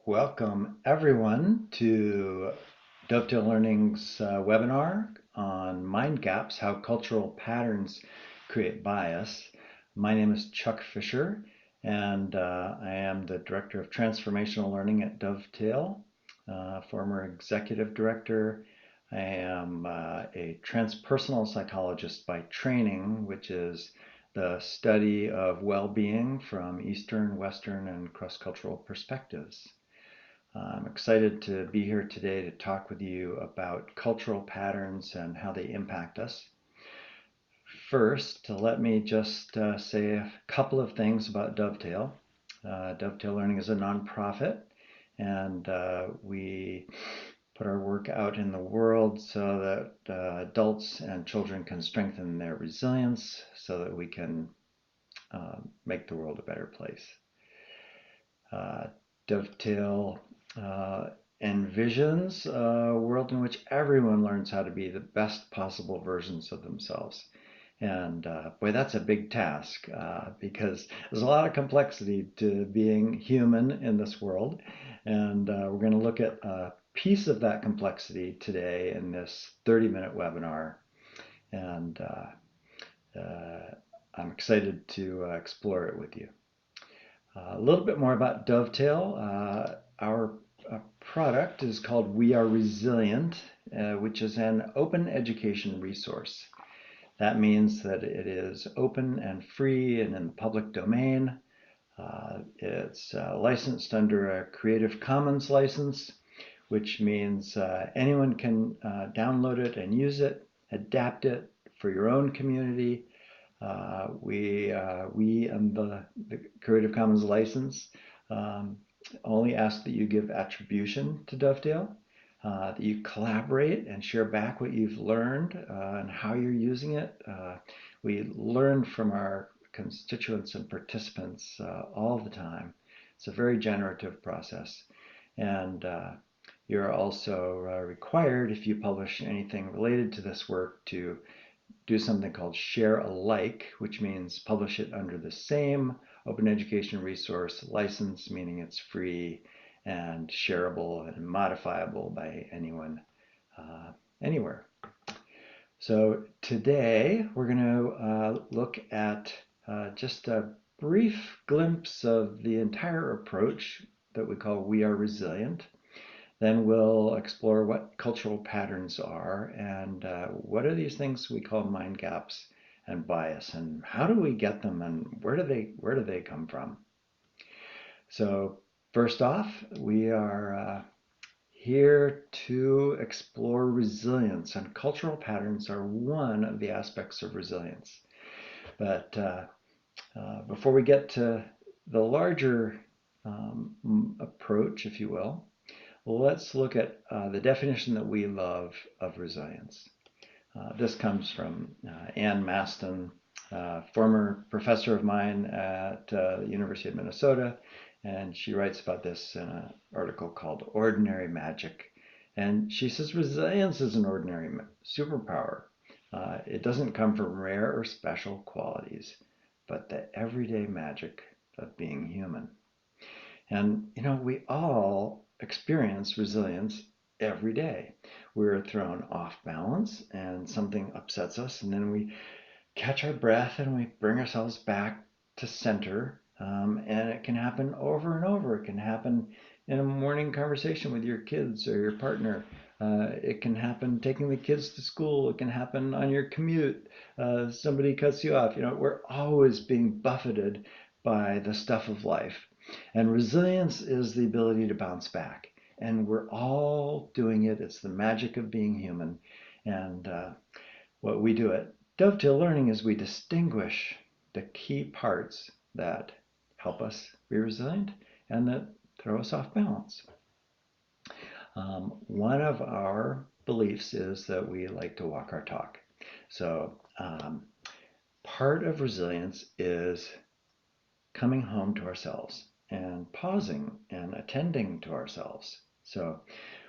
Welcome everyone to Dovetail Learning's webinar on mind gaps, how cultural patterns create bias. My name is Chuck Fisher and I am the Director of Transformational Learning at Dovetail, former Executive Director. I am a transpersonal psychologist by training, which is the study of well-being from Eastern, Western, and cross-cultural perspectives. I'm excited to be here today to talk with you about cultural patterns and how they impact us. First, let me just say a couple of things about Dovetail. Dovetail Learning is a nonprofit, and we put our work out in the world so that adults and children can strengthen their resilience so that we can make the world a better place. Dovetail envisions a world in which everyone learns how to be the best possible versions of themselves. And boy, that's a big task because there's a lot of complexity to being human in this world. And we're going to look at a piece of that complexity today in this 30-minute webinar. And I'm excited to explore it with you. A little bit more about Dovetail. Our product is called We Are Resilient, which is an open education resource. That means that it is open and free and in the public domain. It's licensed under a Creative Commons license, which means anyone can download it and use it, adapt it for your own community. We and the Creative Commons license only ask that you give attribution to Dovetail, that you collaborate and share back what you've learned and how you're using it. We learn from our constituents and participants all the time. It's a very generative process. And you're also required, if you publish anything related to this work, to do something called share alike, which means publish it under the same open education resource license, meaning it's free and shareable and modifiable by anyone, anywhere. So today we're going to look at just a brief glimpse of the entire approach that we call We Are Resilient. Then we'll explore what cultural patterns are and what are these things we call mind gaps and bias, and how do we get them, and where do they come from? So first off, we are here to explore resilience, and cultural patterns are one of the aspects of resilience. But before we get to the larger approach, if you will, let's look at the definition that we love of resilience. This comes from Ann Maston, former professor of mine at the University of Minnesota, and she writes about this in an article called Ordinary Magic. And she says resilience is an ordinary superpower. It doesn't come from rare or special qualities, but the everyday magic of being human. And, you know, we all experience resilience every day. We're thrown off balance and something upsets us, and then we catch our breath and we bring ourselves back to center. And it can happen over and over. It can happen in a morning conversation with your kids or your partner. It can happen taking the kids to school. It can happen on your commute. Somebody cuts you off. You know, we're always being buffeted by the stuff of life. And resilience is the ability to bounce back. And we're all doing it. It's the magic of being human. And what we do at Dovetail Learning is we distinguish the key parts that help us be resilient and that throw us off balance. One of our beliefs is that we like to walk our talk. So part of resilience is coming home to ourselves and pausing and attending to ourselves. So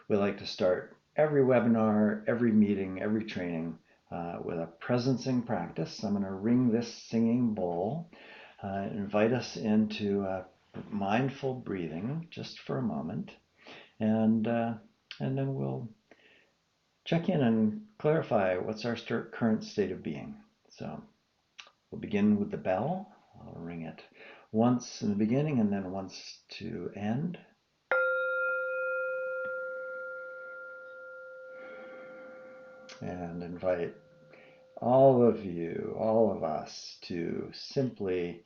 we like to start every webinar, every meeting, every training with a presencing practice. I'm going to ring this singing bowl, invite us into a mindful breathing just for a moment, and then we'll check in and clarify what's our current state of being. So we'll begin with the bell. I'll ring it once in the beginning and then once to end. And invite all of you, all of us, to simply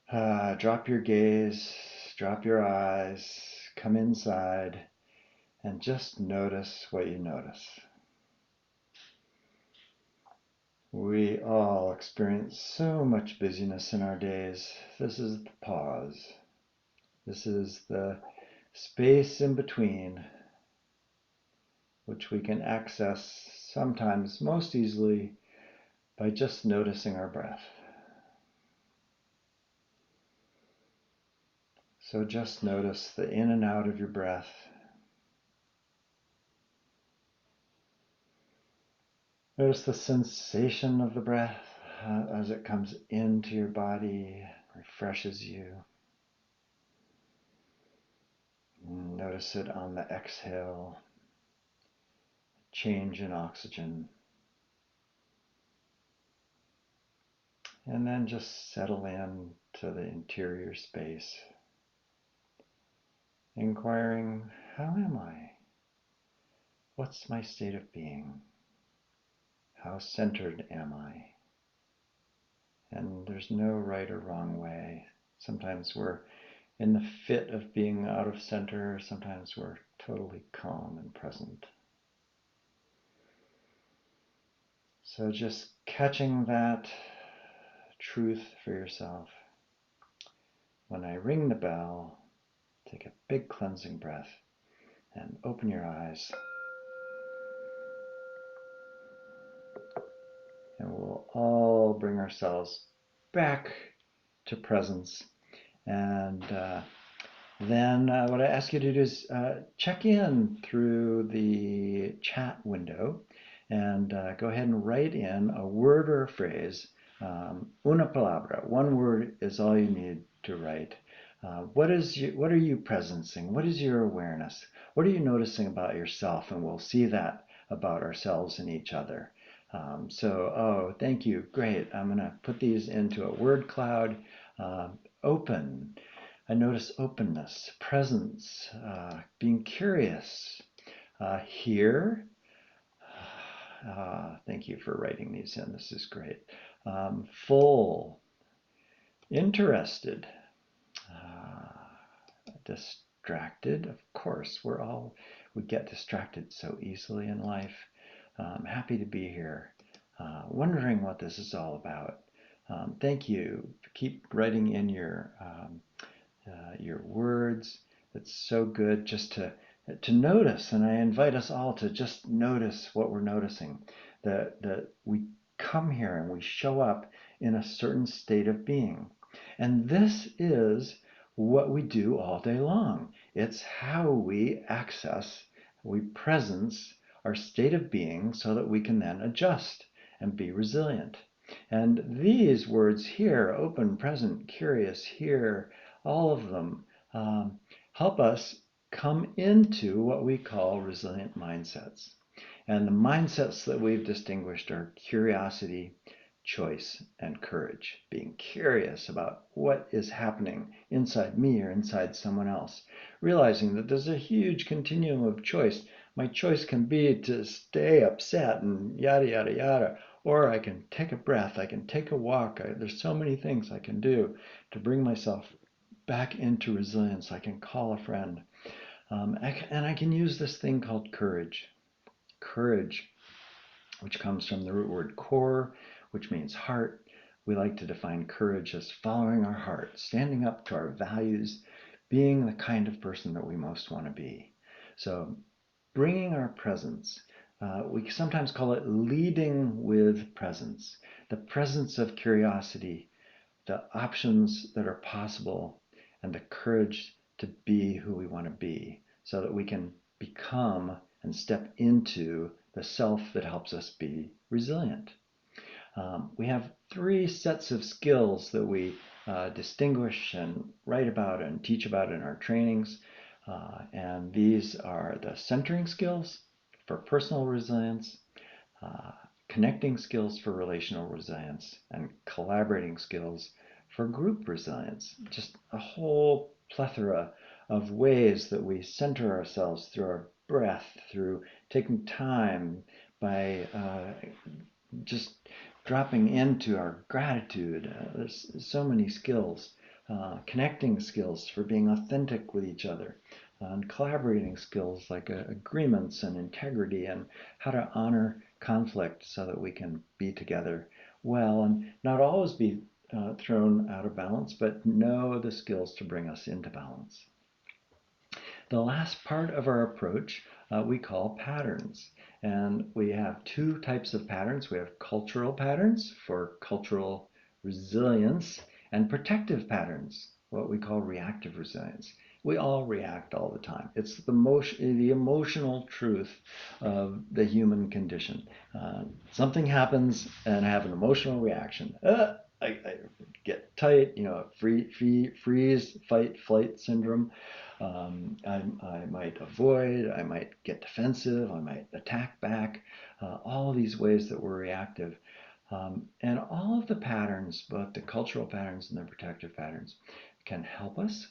drop your gaze, drop your eyes, come inside, and just notice what you notice. We all experience so much busyness in our days. This is the pause. This is the space in between, which we can access sometimes most easily by just noticing our breath. So just notice the in and out of your breath. Notice the sensation of the breath as it comes into your body, refreshes you. Notice it on the exhale, change in oxygen. And then just settle in to the interior space, inquiring, how am I? What's my state of being? How centered am I? And there's no right or wrong way. Sometimes we're in the fit of being out of center, sometimes we're totally calm and present. So just catching that truth for yourself. When I ring the bell, take a big cleansing breath and open your eyes. And we'll all bring ourselves back to presence. And then what I ask you to do is check in through the chat window and go ahead and write in a word or a phrase. Una palabra. One word is all you need to write. What are you presencing? What is your awareness? What are you noticing about yourself? And we'll see that about ourselves and each other. Thank you. Great. I'm going to put these into a word cloud. Open. I notice openness, presence, being curious. Here. Thank you for writing these in. This is great. Full. Interested. Distracted. Of course, we get distracted so easily in life. Happy to be here. Wondering what this is all about. Thank you. Keep writing in your words. It's so good just to notice, and I invite us all to just notice what we're noticing. That we come here and we show up in a certain state of being. And this is what we do all day long. It's how we presence our state of being so that we can then adjust and be resilient. And these words here, open, present, curious, here, all of them help us come into what we call resilient mindsets. And the mindsets that we've distinguished are curiosity, choice, and courage. Being curious about what is happening inside me or inside someone else. Realizing that there's a huge continuum of choice. My choice can be to stay upset and yada, yada, yada. Or I can take a breath. I can take a walk. There's so many things I can do to bring myself back into resilience. I can call a friend. And I can use this thing called courage. Courage, which comes from the root word core, which means heart. We like to define courage as following our heart, standing up to our values, being the kind of person that we most want to be. So bringing our presence, we sometimes call it leading with presence, the presence of curiosity, the options that are possible, and the courage to be who we want to be so that we can become and step into the self that helps us be resilient. We have 3 sets of skills that we distinguish and write about and teach about in our trainings. And these are the centering skills for personal resilience, uh, connecting skills for relational resilience, and collaborating skills for group resilience. Just a whole plethora of ways that we center ourselves through our breath, through taking time by just dropping into our gratitude. There's so many skills, connecting skills for being authentic with each other, and collaborating skills like agreements and integrity, and how to honor conflict so that we can be together well and not always be thrown out of balance, but know the skills to bring us into balance. The last part of our approach we call patterns. And we have two types of patterns. We have cultural patterns for cultural resilience and protective patterns, what we call reactive resilience. We all react all the time. It's the emotional truth of the human condition. Something happens and I have an emotional reaction. I get tight, freeze, fight, flight syndrome. I might avoid, I might get defensive, I might attack back, all of these ways that we're reactive. And all of the patterns, both the cultural patterns and the protective patterns, can help us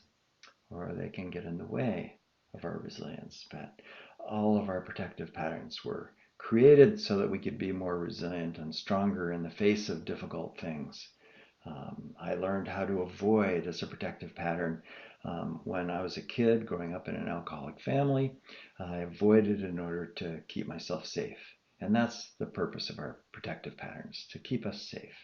or they can get in the way of our resilience. But all of our protective patterns were created so that we could be more resilient and stronger in the face of difficult things. I learned how to avoid as a protective pattern when I was a kid growing up in an alcoholic family. I avoided in order to keep myself safe. And that's the purpose of our protective patterns, to keep us safe.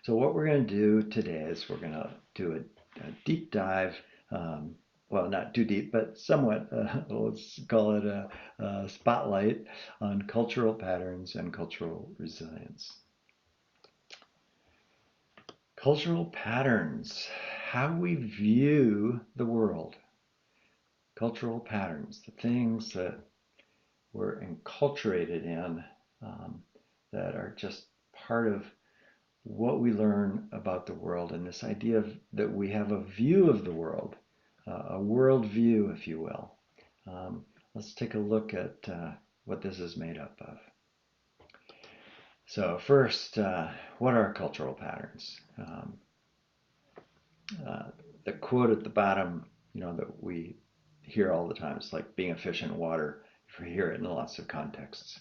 So what we're going to do today is we're going to do a deep dive, well, not too deep, but somewhat, let's call it a spotlight on cultural patterns and cultural resilience. Cultural patterns, how we view the world. Cultural patterns, the things that we're enculturated in, that are just part of what we learn about the world, and this idea that we have a view of the world, a world view, if you will. Let's take a look at what this is made up of. So first, what are cultural patterns? The quote at the bottom, that we hear all the time, it's like being a fish in water. You hear it in lots of contexts.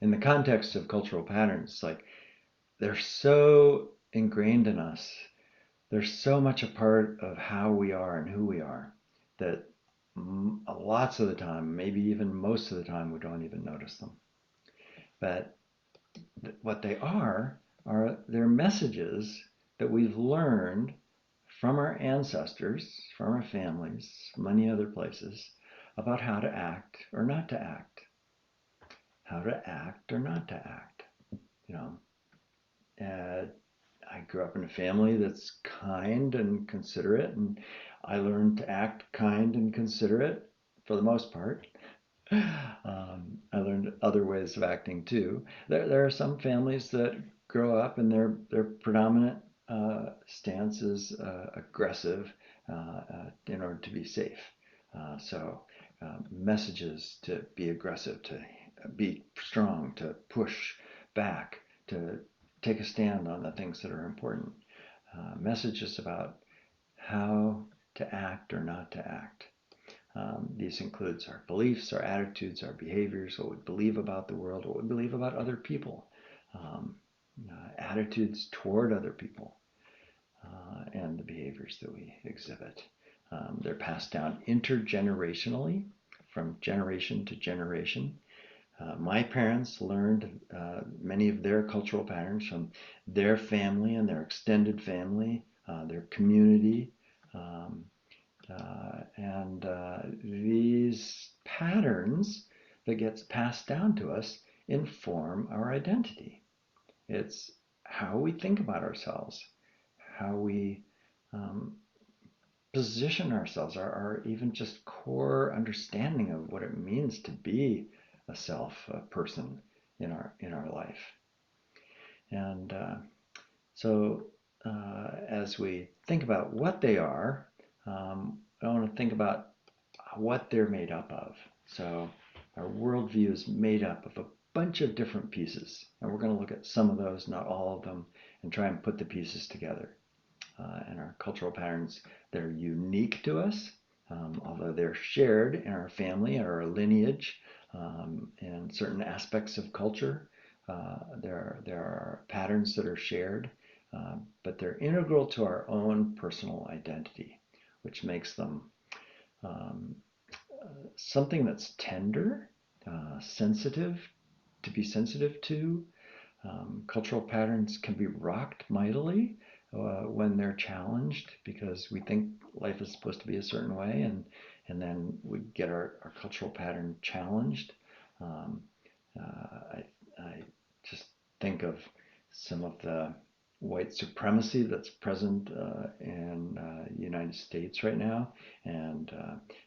In the context of cultural patterns, like they're so ingrained in us, they're so much a part of how we are and who we are that lots of the time, maybe even most of the time, we don't even notice them. But what they are they're messages that we've learned from our ancestors, from our families, many other places, about how to act or not to act. How to act or not to act. I grew up in a family that's kind and considerate, and I learned to act kind and considerate for the most part. I learned other ways of acting too. There are some families that grow up and their predominant stance is aggressive in order to be safe. So messages to be aggressive, to be strong, to push back, to take a stand on the things that are important. Messages about how to act or not to act. These includes our beliefs, our attitudes, our behaviors, what we believe about the world, what we believe about other people, attitudes toward other people, and the behaviors that we exhibit. They're passed down intergenerationally from generation to generation. My parents learned many of their cultural patterns from their family and their extended family, their community, and these patterns that gets passed down to us inform our identity. It's how we think about ourselves, how we position ourselves, our even just core understanding of what it means to be a self, a person in our life. And so as we think about what they are, I want to think about what they're made up of. So our worldview is made up of a bunch of different pieces, and we're going to look at some of those, not all of them, and try and put the pieces together. And our cultural patterns, they're unique to us, although they're shared in our family or our lineage and certain aspects of culture. There are patterns that are shared, but they're integral to our own personal identity, which makes them um, something that's tender, sensitive, to be sensitive to. Cultural patterns can be rocked mightily when they're challenged because we think life is supposed to be a certain way, and then we get our cultural pattern challenged. Um, I just think of some of the white supremacy that's present in the United States right now, and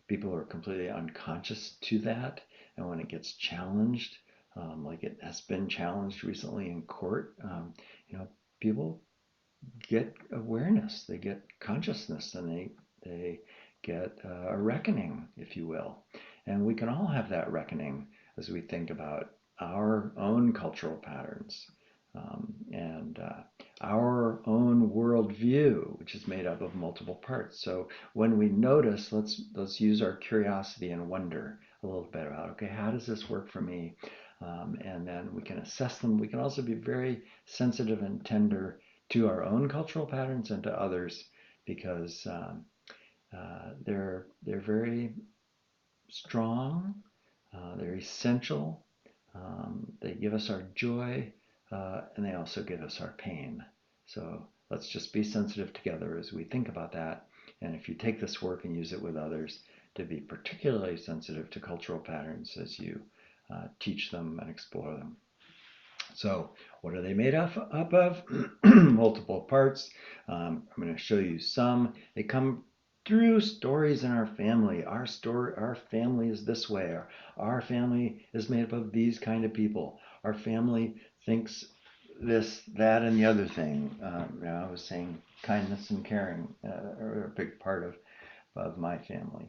people are completely unconscious to that. And when it gets challenged, like it has been challenged recently in court, people get awareness, they get consciousness, and they get a reckoning, if you will. And we can all have that reckoning as we think about our own cultural patterns and our own worldview, which is made up of multiple parts. So when we notice, let's use our curiosity and wonder a little bit about, okay, how does this work for me? And then we can assess them. We can also be very sensitive and tender to our own cultural patterns and to others because they're very strong, they're essential, they give us our joy, and they also give us our pain. So let's just be sensitive together as we think about that. And if you take this work and use it with others, to be particularly sensitive to cultural patterns as you teach them and explore them. So what are they made up of? Multiple parts. I'm going to show you some. They come through stories in our family. Our family is this way. Our family is made up of these kind of people. Our family thinks this, that, and the other thing. I was saying kindness and caring are a big part of my family.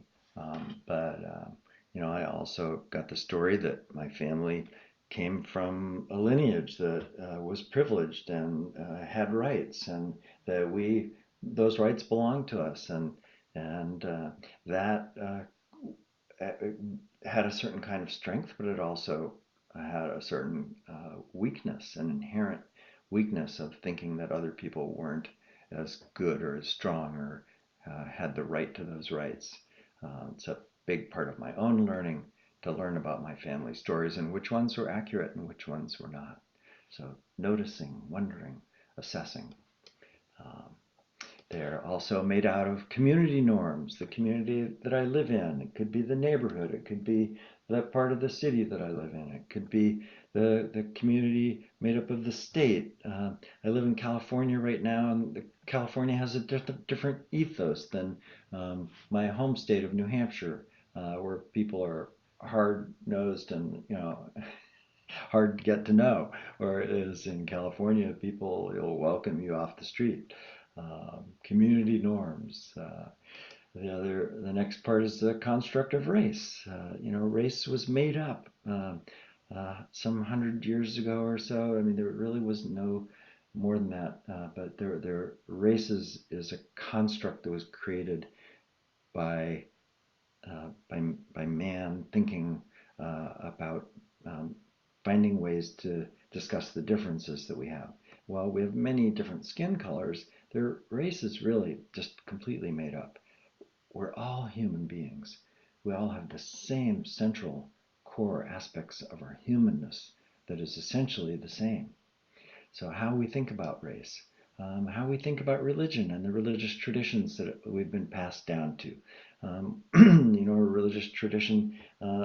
I also got the story that my family came from a lineage that was privileged and had rights, and that those rights belong to us, and that had a certain kind of strength, but it also had a certain weakness, an inherent weakness of thinking that other people weren't as good or as strong or had the right to those rights. It's a big part of my own learning to learn about my family stories and which ones were accurate and which ones were not. So noticing, wondering, assessing. Um, they're also made out of community norms, the community that I live in. It could be the neighborhood. It could be that part of the city that I live in. It could be the community made up of the state. I live in California right now, and California has a different ethos than my home state of New Hampshire, where people are hard-nosed and hard to get to know. Or it is in California, people will welcome you off the street. Community norms. The next part is the construct of race. Race was made up some 100 years ago or so. I mean, there really was no more than that. But race is a construct that was created by by man thinking about finding ways to discuss the differences that we have. Well, we have many different skin colors. Their race is really just completely made up. We're all human beings. We all have the same central core aspects of our humanness that is essentially the same. So how we think about race, how we think about religion and the religious traditions that we've been passed down to. A religious tradition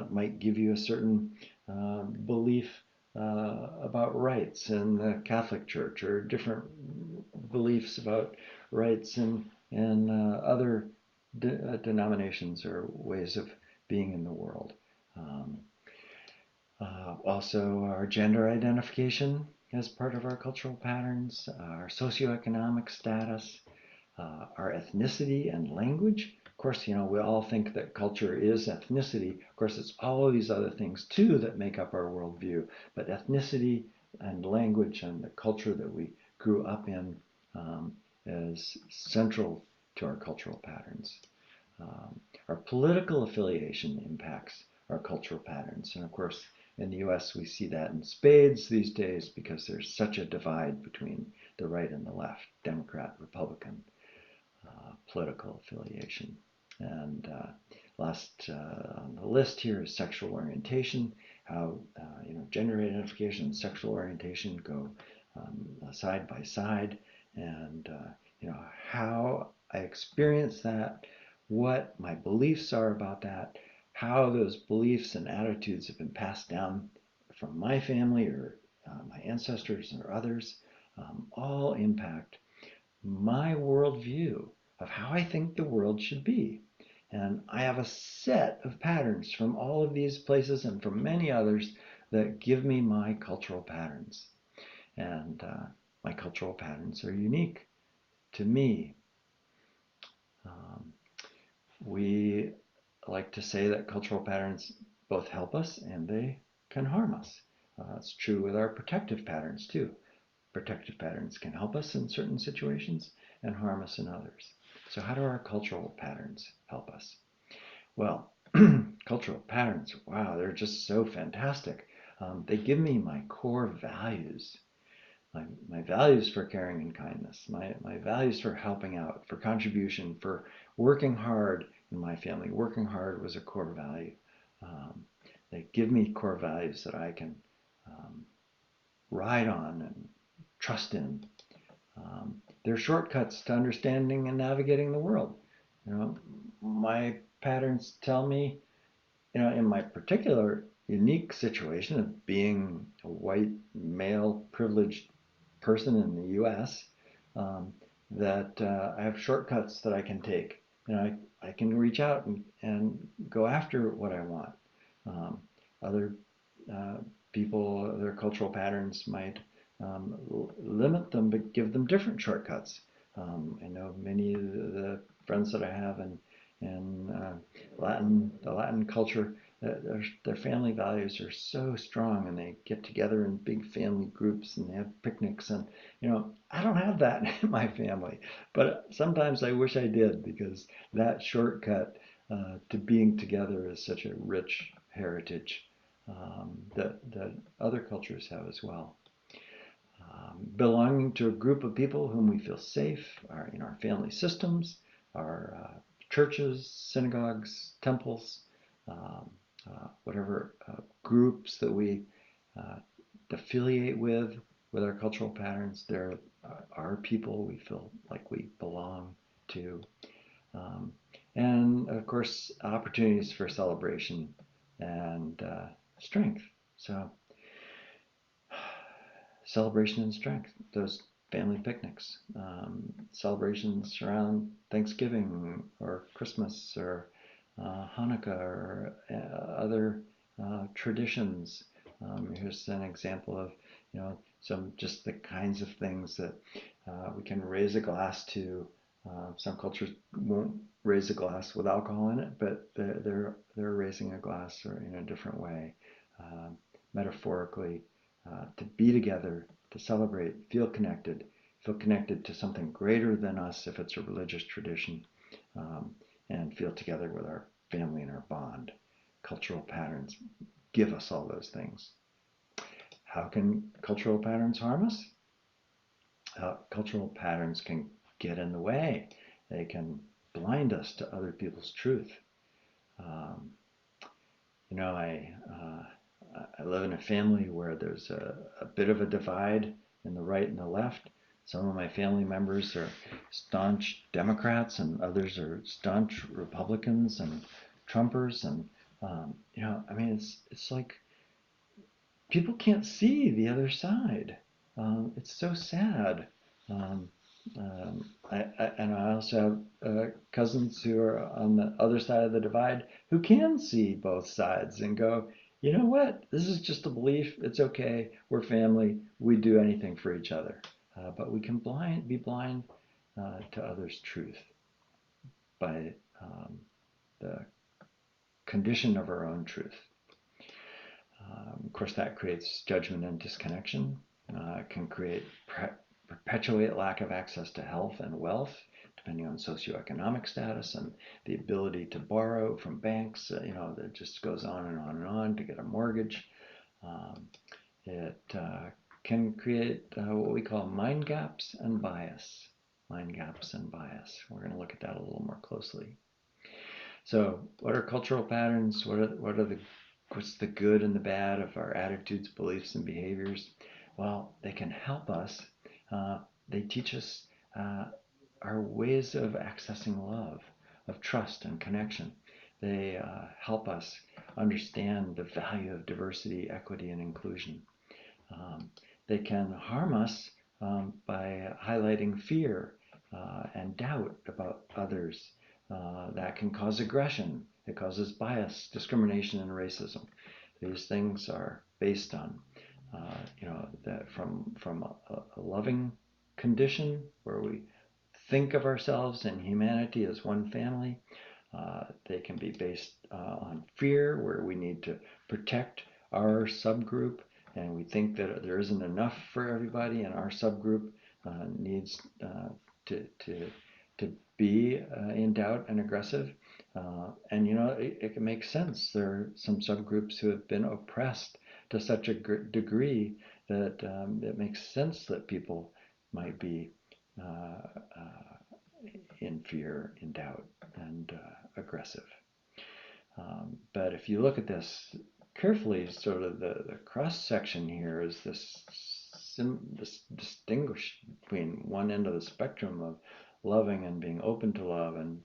might give you a certain belief about rights in the Catholic Church, or different beliefs about rights in other denominations or ways of being in the world. Also, our gender identification. as part of our cultural patterns, our socioeconomic status, our ethnicity and language. Of course, we all think that culture is ethnicity. Of course, it's all of these other things too that make up our worldview. But ethnicity and language and the culture that we grew up in is central to our cultural patterns. Our political affiliation impacts our cultural patterns. And of course, in the US, we see that in spades these days because there's such a divide between the right and the left, Democrat, Republican political affiliation. And last on the list here is sexual orientation, how gender identification and sexual orientation go side by side, and how I experience that, what my beliefs are about that, how those beliefs and attitudes have been passed down from my family or my ancestors or others, all impact my worldview of how I think the world should be. And I have a set of patterns from all of these places and from many others that give me my cultural patterns. And my cultural patterns are unique to me. We like to say that cultural patterns both help us and they can harm us. It's true with our protective patterns too. Protective patterns can help us in certain situations and harm us in others. So how do our cultural patterns help us? Well, cultural patterns, wow, they're just so fantastic. They give me my core values, my values for caring and kindness, my values for helping out, for contribution, for working hard in my family. Working hard was a core value. They give me core values that I can ride on and trust in. They're shortcuts to understanding and navigating the world. My patterns tell me, in my particular unique situation of being a white male privileged person in the U.S., that I have shortcuts that I can take. I can reach out and go after what I want. Other people, their cultural patterns might limit them, but give them different shortcuts. I know many of the friends that I have in the Latin culture, their family values are so strong, and they get together in big family groups and they have picnics. And I don't have that in my family, but sometimes I wish I did, because that shortcut to being together is such a rich heritage that other cultures have as well. Belonging to a group of people whom we feel safe, in our family systems, our churches, synagogues, temples, whatever groups that we affiliate with our cultural patterns. They're our people we feel like we belong to. And of course, opportunities for celebration and strength. So celebration and strength, those family picnics, celebrations around Thanksgiving or Christmas or Hanukkah or other traditions. Here's an example of some just the kinds of things that we can raise a glass to. Some cultures won't raise a glass with alcohol in it, but they're raising a glass or in a different way, metaphorically, to be together, to celebrate, feel connected to something greater than us if it's a religious tradition, and feel together with our family and our bond. Cultural patterns give us all those things. How can cultural patterns harm us? Cultural patterns can get in the way. They can blind us to other people's truth. I live in a family where there's a bit of a divide in the right and the left. Some of my family members are staunch Democrats, and others are staunch Republicans and Trumpers. And it's like people can't see the other side. It's so sad. I also have cousins who are on the other side of the divide who can see both sides and go, you know what? This is just a belief. It's okay. We're family. We do anything for each other. But we can be blind to others' truth by the condition of our own truth. Of course, that creates judgment and disconnection. It can perpetuate lack of access to health and wealth, depending on socioeconomic status and the ability to borrow from banks. That just goes on and on and on to get a mortgage. It can create what we call mind gaps and bias. Mind gaps and bias. We're going to look at that a little more closely. So, what are cultural patterns? What's the good and the bad of our attitudes, beliefs, and behaviors? Well, they can help us. They teach us our ways of accessing love, of trust and connection. They help us understand the value of diversity, equity, and inclusion. They can harm us by highlighting fear and doubt about others. That can cause aggression. It causes bias, discrimination, and racism. These things are based on, that from a loving condition where we think of ourselves and humanity as one family. They can be based on fear, where we need to protect our subgroup, and we think that there isn't enough for everybody, and our subgroup needs to be in doubt and aggressive. And it can make sense. There are some subgroups who have been oppressed to such a degree that it makes sense that people might be in fear, in doubt, and aggressive. But if you look at this carefully, sort of the cross section here is this distinguish between one end of the spectrum of loving and being open to love, and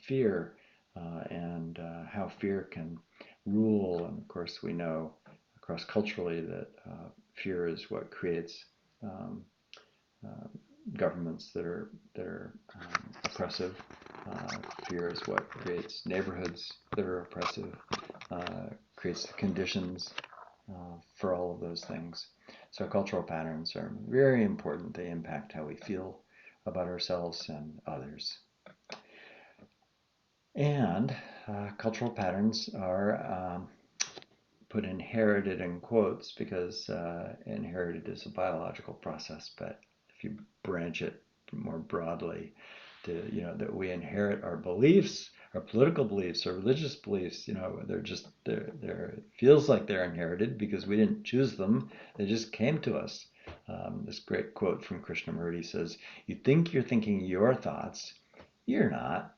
fear, and how fear can rule. And of course, we know cross culturally that fear is what creates governments that are oppressive. Fear is what creates neighborhoods that are oppressive, creates the conditions for all of those things. So cultural patterns are very important. They impact how we feel about ourselves and others. And cultural patterns are put inherited in quotes because inherited is a biological process, but if you branch it more broadly to, that we inherit our beliefs, our political beliefs, our religious beliefs, it feels like they're inherited because we didn't choose them. They just came to us. This great quote from Krishnamurti says, "You think you're thinking your thoughts. You're not.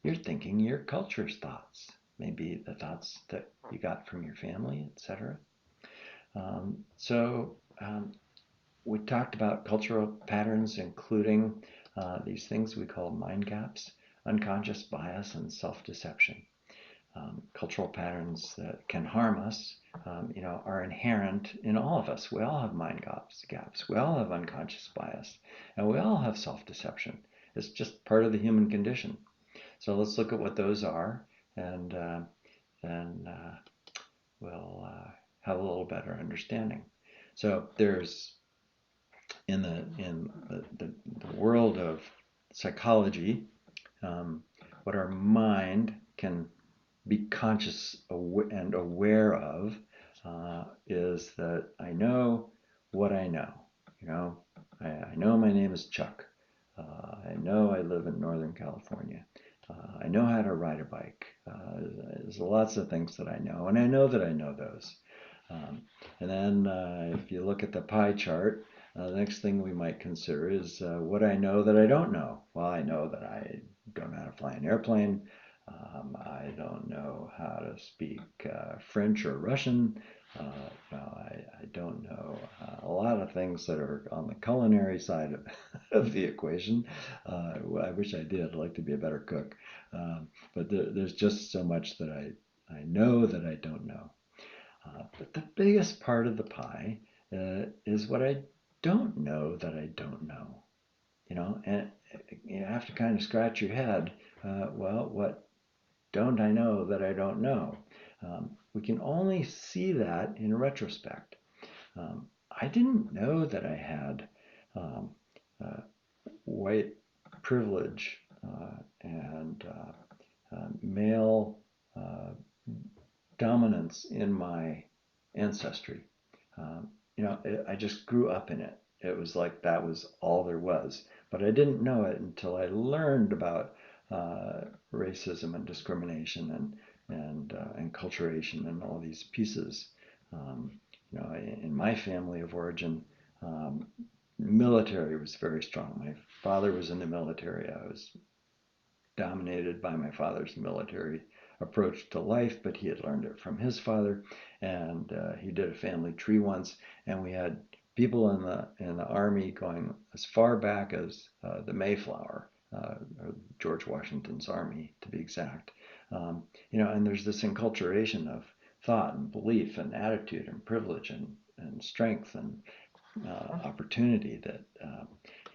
You're thinking your culture's thoughts. Maybe the thoughts that you got from your family, etc." We talked about cultural patterns, including these things we call mind gaps, unconscious bias, and self-deception. Cultural patterns that can harm us, are inherent in all of us. We all have mind gaps. We all have unconscious bias, and we all have self-deception. It's just part of the human condition. So let's look at what those are, and then we'll have a little better understanding. So there's in the world of psychology, what our mind can be conscious and aware of is that I know what I know. I know my name is Chuck. I know I live in Northern California. I know how to ride a bike. There's lots of things that I know, and I know that I know those. And then if you look at the pie chart, the next thing we might consider is what I know that I don't know. Well, I know that I don't know how to fly an airplane. I don't know how to speak French or Russian. I don't know a lot of things that are on the culinary side of the equation. I wish I did. I'd like to be a better cook. But there's just so much that I know that I don't know. But the biggest part of the pie is what I don't know that I don't know. And you have to kind of scratch your head. Well, what don't I know that I don't know? We can only see that in retrospect. I didn't know that I had um, uh, white privilege and male uh, dominance in my ancestry. I just grew up in it. It was like that was all there was. But I didn't know it until I learned about racism and discrimination and enculturation and all these pieces. Um, in my family of origin, um, military was very strong. My father was in the military. I was dominated by my father's military approach to life, but he had learned it from his father, and he did a family tree once, and we had people in the army going as far back as the Mayflower, or George Washington's army, to be exact. And there's this enculturation of thought and belief and attitude and privilege and strength and opportunity that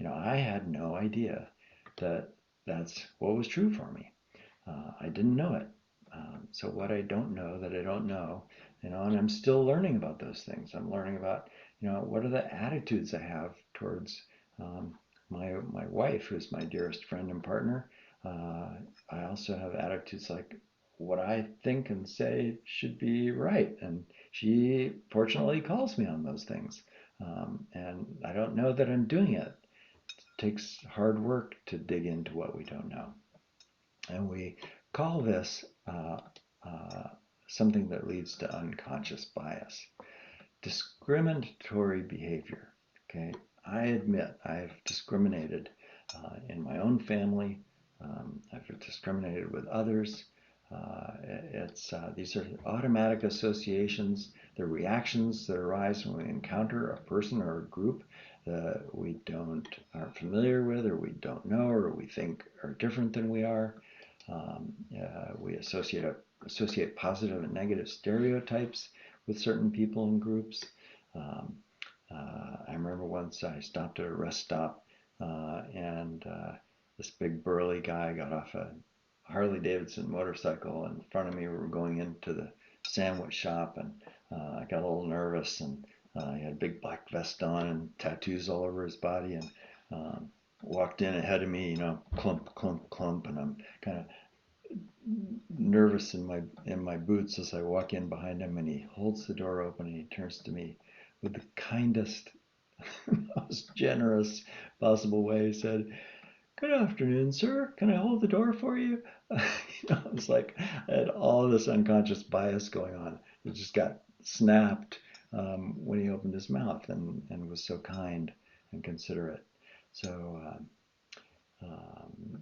I had no idea that that's what was true for me. I didn't know it. So what I don't know that I don't know, and I'm still learning about those things. I'm learning about, what are the attitudes I have towards um, my wife, who's my dearest friend and partner. I also have attitudes like what I think and say should be right, and she fortunately calls me on those things. And I don't know that I'm doing it. It takes hard work to dig into what we don't know. And we call this uh, something that leads to unconscious bias. Discriminatory behavior. Okay, I admit I've discriminated in my own family. I've discriminated with others. These are automatic associations. They're reactions that arise when we encounter a person or a group that we aren't familiar with, or we don't know, or we think are different than we are. We associate positive and negative stereotypes with certain people and groups. Um, I remember once I stopped at a rest stop, and this big burly guy got off a Harley Davidson motorcycle in front of me. We were going into the sandwich shop, and I got a little nervous, and he had a big black vest on and tattoos all over his body, and walked in ahead of me, clump, clump, clump, and I'm kind of nervous in my boots as I walk in behind him, and he holds the door open and he turns to me with the kindest, most generous possible way. He said, "Good afternoon, sir. Can I hold the door for you?" It was like I had all this unconscious bias going on. It just got snapped when he opened his mouth and was so kind and considerate. So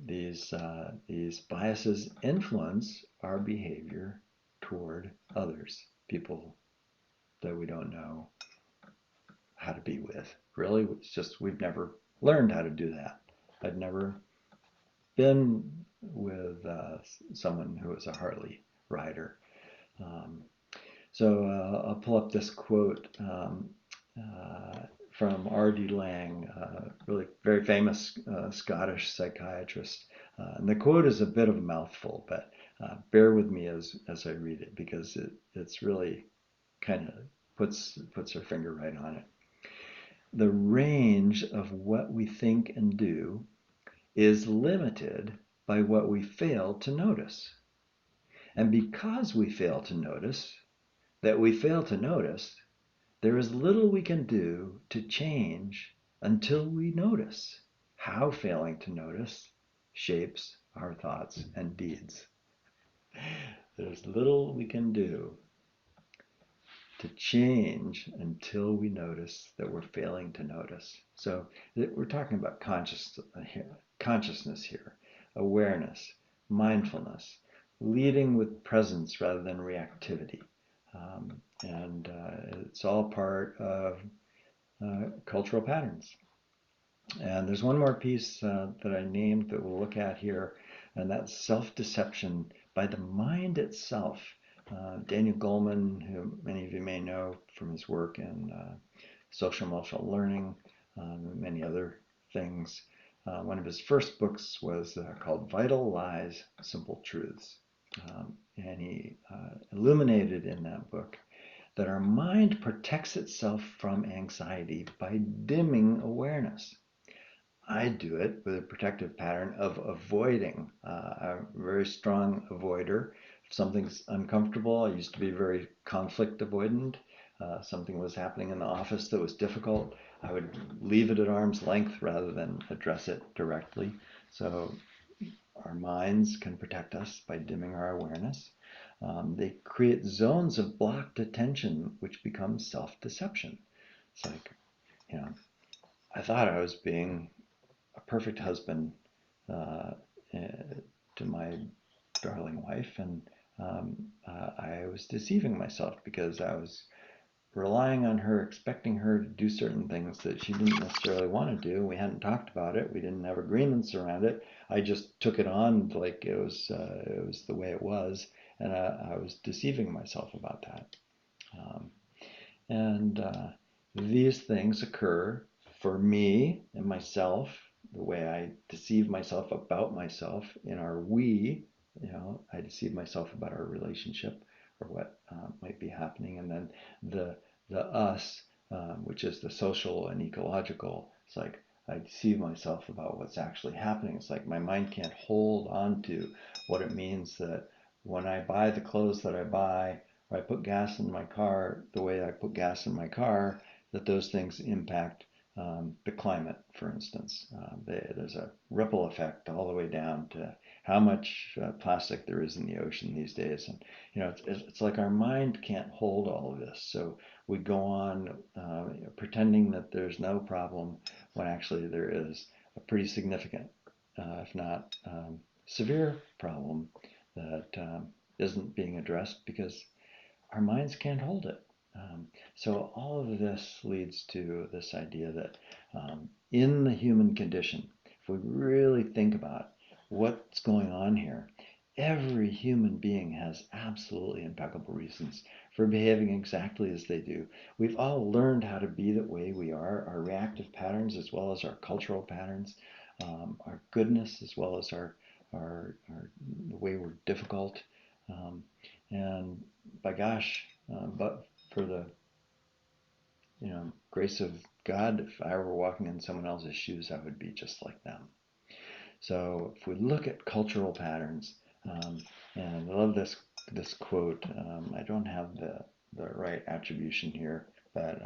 these biases influence our behavior toward others, people that we don't know how to be with. Really, it's just we've never learned how to do that. I'd never been with someone who was a Harley rider. Um, I'll pull up this quote from R.D. Laing, really very famous Scottish psychiatrist. And the quote is a bit of a mouthful, but bear with me as I read it, because it's really kind of puts her finger right on it. The range of what we think and do is limited by what we fail to notice. And because we fail to notice, there is little we can do to change until we notice how failing to notice shapes our thoughts and deeds. There's little we can do to change until we notice that we're failing to notice. So we're talking about consciousness here, awareness, mindfulness, leading with presence rather than reactivity. And it's all part of cultural patterns. And there's one more piece that I named that we'll look at here, and that's self-deception by the mind itself. Daniel Goleman, who many of you may know from his work in social emotional learning, many other things. One of his first books was called Vital Lies, Simple Truths. And he illuminated in that book that our mind protects itself from anxiety by dimming awareness. I do it with a protective pattern of avoiding. I'm a very strong avoider. If something's uncomfortable, I used to be very conflict avoidant. Something was happening in the office that was difficult, I would leave it at arm's length rather than address it directly. So our minds can protect us by dimming our awareness. They create zones of blocked attention, which becomes self-deception. It's like, you know, I thought I was being a perfect husband uh, to my darling wife, and I was deceiving myself because I was relying on her, expecting her to do certain things that she didn't necessarily want to do. We hadn't talked about it. We didn't have agreements around it. I just took it on like it was the way it was, and I was deceiving myself about that. Um, and these things occur for me and myself, the way I deceive myself about myself in our we, I deceive myself about our relationship or what might be happening. And then the us, which is the social and ecological, it's like I deceive myself about what's actually happening. It's like my mind can't hold on to what it means that when I buy the clothes that I buy, or I put gas in my car the way I put gas in my car, that those things impact the climate, for instance. There's a ripple effect all the way down to how much plastic there is in the ocean these days. And, it's like our mind can't hold all of this. So we go on pretending that there's no problem when actually there is a pretty significant, if not severe problem that isn't being addressed because our minds can't hold it. So all of this leads to this idea that in the human condition, if we really think about what's going on here, every human being has absolutely impeccable reasons for behaving exactly as they do. We've all learned how to be the way we are, our reactive patterns as well as our cultural patterns, our goodness as well as our the way we're difficult. Um, and by gosh, but for the grace of God, if I were walking in someone else's shoes, I would be just like them. So if we look at cultural patterns, and I love this quote. I don't have the right attribution here, but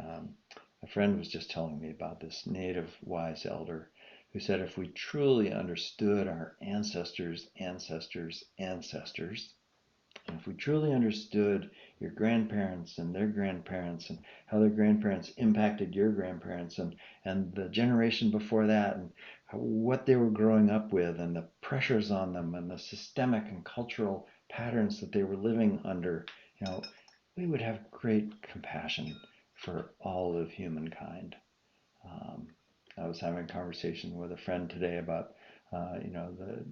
a friend was just telling me about this native wise elder who said if we truly understood our ancestors' ancestors' ancestors, and if we truly understood your grandparents and their grandparents and how their grandparents impacted your grandparents and the generation before that and what they were growing up with and the pressures on them and the systemic and cultural patterns that they were living under, we would have great compassion for all of humankind. Um, I was having a conversation with a friend today about, the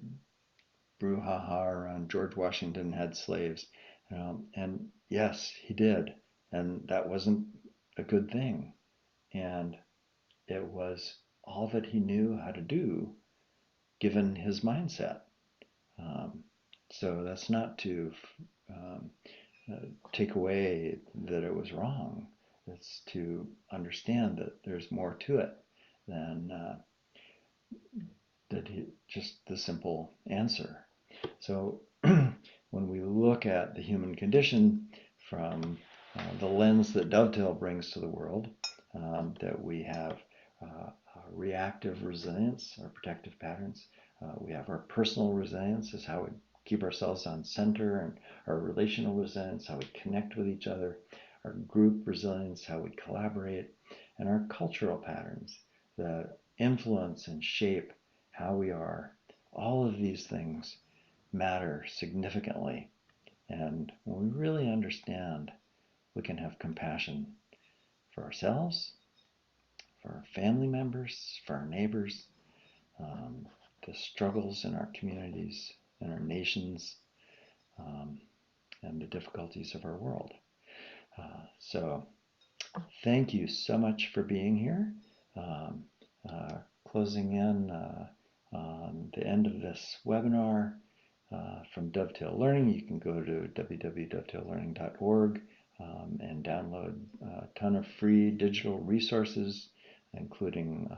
brouhaha around George Washington had slaves. And yes, he did. And that wasn't a good thing. And it was all that he knew how to do given his mindset. Um, so that's not to um, take away that it was wrong. It's to understand that there's more to it than just the simple answer. So when we look at the human condition from the lens that Dovetail brings to the world, that we have reactive resilience, our protective patterns. We have our personal resilience, is how we keep ourselves on center, and our relational resilience, how we connect with each other, our group resilience, how we collaborate, and our cultural patterns that influence and shape how we are. All of these things matter significantly. And when we really understand, we can have compassion for ourselves, for our family members, for our neighbors, um, the struggles in our communities, in our nations, um, and the difficulties of our world. So thank you so much for being here. Um, Closing in on the end of this webinar. from Dovetail Learning, you can go to www.dovetaillearning.org and download a ton of free digital resources, including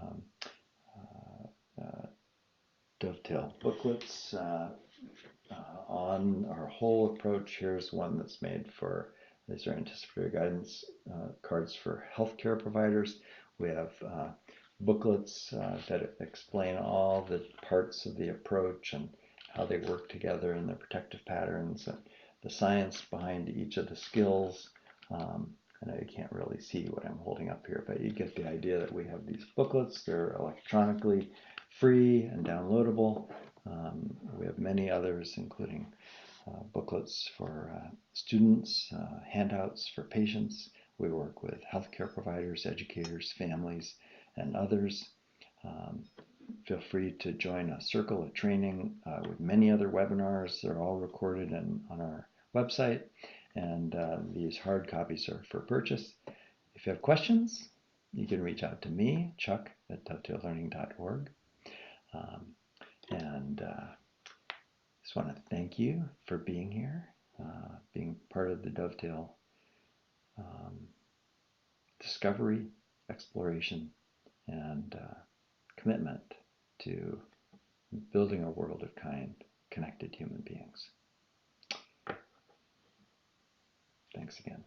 Dovetail booklets on our whole approach. Here's one that's made for, these are anticipatory guidance cards for healthcare providers. We have booklets that explain all the parts of the approach and how they work together and their protective patterns and the science behind each of the skills. I know you can't really see what I'm holding up here, but you get the idea that we have these booklets. They're electronically free and downloadable. We have many others, including booklets for students, handouts for patients. We work with healthcare providers, educators, families, and others. Feel free to join a circle of training with many other webinars. They're all recorded on our website, and these hard copies are for purchase. If you have questions, you can reach out to me, Chuck, at dovetaillearning.org. And just want to thank you for being here, being part of the Dovetail discovery, exploration, and commitment to building a world of kind, connected human beings. Thanks again.